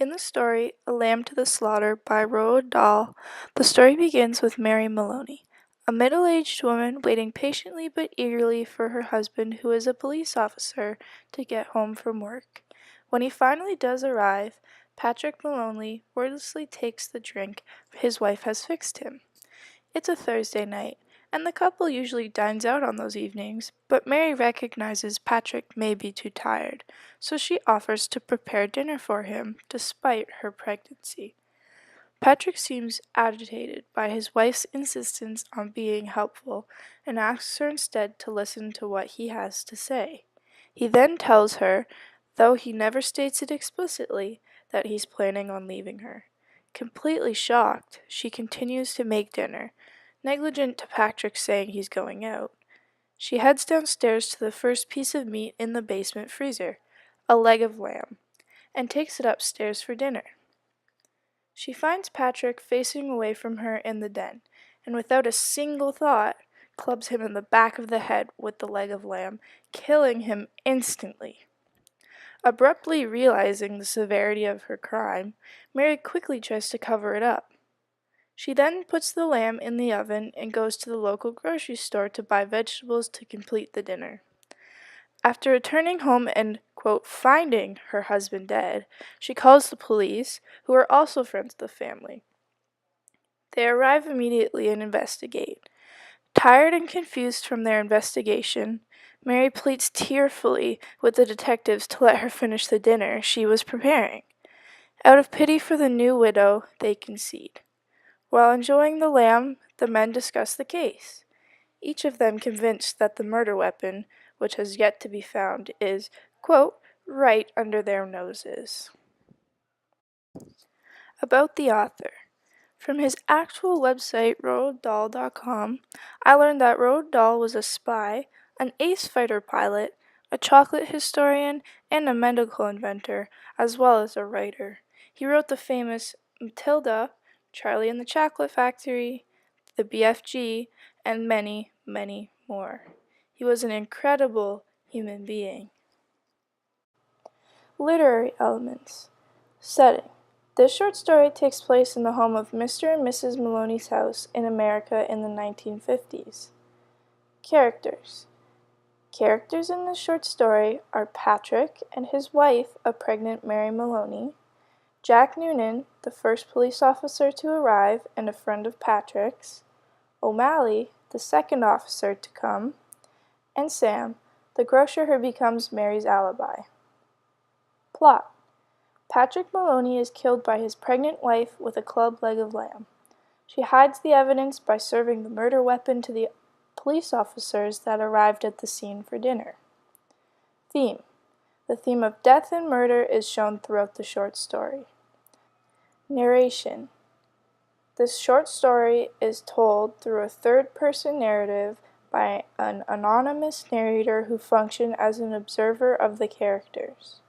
In the story, A Lamb to the Slaughter by Roald Dahl, the story begins with Mary Maloney, a middle-aged woman waiting patiently but eagerly for her husband, who is a police officer, to get home from work. When he finally does arrive, Patrick Maloney wordlessly takes the drink his wife has fixed him. It's a Thursday night, and the couple usually dines out on those evenings, but Mary recognizes Patrick may be too tired, so she offers to prepare dinner for him despite her pregnancy. Patrick seems agitated by his wife's insistence on being helpful and asks her instead to listen to what he has to say. He then tells her, though he never states it explicitly, that he's planning on leaving her. Completely shocked, she continues to make dinner, negligent to Patrick saying he's going out. She heads downstairs to the first piece of meat in the basement freezer, a leg of lamb, and takes it upstairs for dinner. She finds Patrick facing away from her in the den, and without a single thought, clubs him in the back of the head with the leg of lamb, killing him instantly. Abruptly realizing the severity of her crime, Mary quickly tries to cover it up. She then puts the lamb in the oven and goes to the local grocery store to buy vegetables to complete the dinner. After returning home and, quote, finding her husband dead, she calls the police, who are also friends of the family. They arrive immediately and investigate. Tired and confused from their investigation, Mary pleads tearfully with the detectives to let her finish the dinner she was preparing. Out of pity for the new widow, they concede. While enjoying the lamb, the men discuss the case, each of them convinced that the murder weapon, which has yet to be found, is, quote, right under their noses. About the author. From his actual website, roalddahl.com, I learned that Roald Dahl was a spy, an ace fighter pilot, a chocolate historian, and a medical inventor, as well as a writer. He wrote the famous Matilda, Charlie and the Chocolate Factory, the BFG, and many, many more. He was an incredible human being. Literary elements. Setting. This short story takes place in the home of Mr. and Mrs. Maloney's house in America in the 1950s. Characters. Characters in this short story are Patrick and his wife, a pregnant Mary Maloney, Jack Noonan, the first police officer to arrive and a friend of Patrick's, O'Malley, the second officer to come, and Sam, the grocer who becomes Mary's alibi. Plot. Patrick Maloney is killed by his pregnant wife with a clubbed leg of lamb. She hides the evidence by serving the murder weapon to the police officers that arrived at the scene for dinner. Theme. The theme of death and murder is shown throughout the short story. Narration. This short story is told through a third-person narrative by an anonymous narrator who functions as an observer of the characters.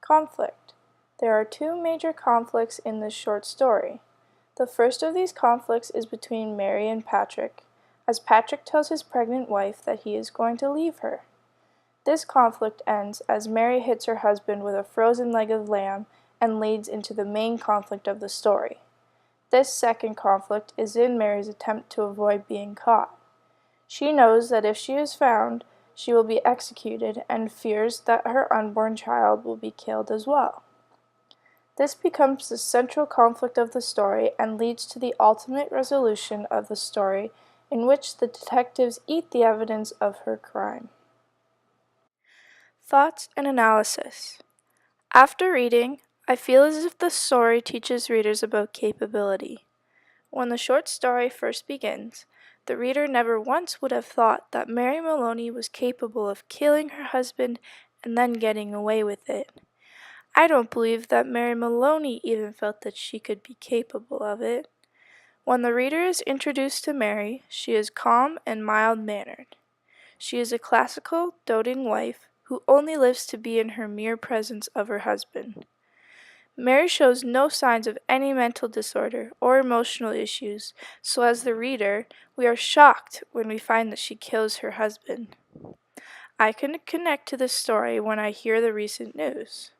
Conflict. There are two major conflicts in this short story. The first of these conflicts is between Mary and Patrick, as Patrick tells his pregnant wife that he is going to leave her. This conflict ends as Mary hits her husband with a frozen leg of lamb and leads into the main conflict of the story. This second conflict is in Mary's attempt to avoid being caught. She knows that if she is found, she will be executed and fears that her unborn child will be killed as well. This becomes the central conflict of the story and leads to the ultimate resolution of the story, in which the detectives eat the evidence of her crime. Thoughts and analysis. After reading, I feel as if the story teaches readers about capability. When the short story first begins, the reader never once would have thought that Mary Maloney was capable of killing her husband and then getting away with it. I don't believe that Mary Maloney even felt that she could be capable of it. When the reader is introduced to Mary, she is calm and mild-mannered. She is a classical, doting wife who only lives to be in her mere presence of her husband. Mary shows no signs of any mental disorder or emotional issues, so as the reader, we are shocked when we find that she kills her husband. I can connect to this story when I hear the recent news.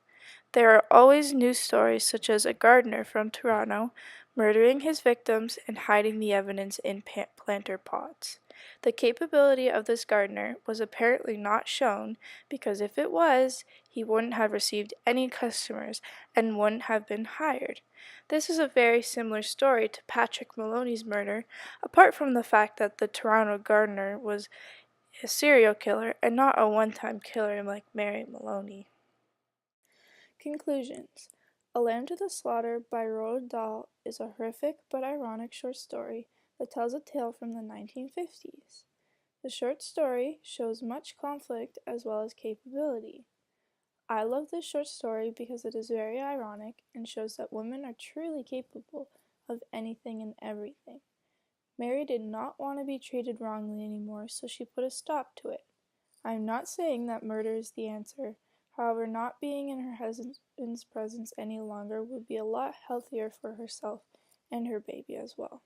There are always news stories such as a gardener from Toronto murdering his victims and hiding the evidence in planter pots. The capability of this gardener was apparently not shown because if it was, he wouldn't have received any customers and wouldn't have been hired. This is a very similar story to Patrick Maloney's murder, apart from the fact that the Toronto gardener was a serial killer and not a one-time killer like Mary Maloney. Conclusions. A Lamb to the Slaughter by Roald Dahl is a horrific but ironic short story that tells a tale from the 1950s. The short story shows much conflict as well as capability. I love this short story because it is very ironic and shows that women are truly capable of anything and everything. Mary did not want to be treated wrongly anymore, so she put a stop to it. I am not saying that murder is the answer. However, not being in her husband's presence any longer would be a lot healthier for herself and her baby as well.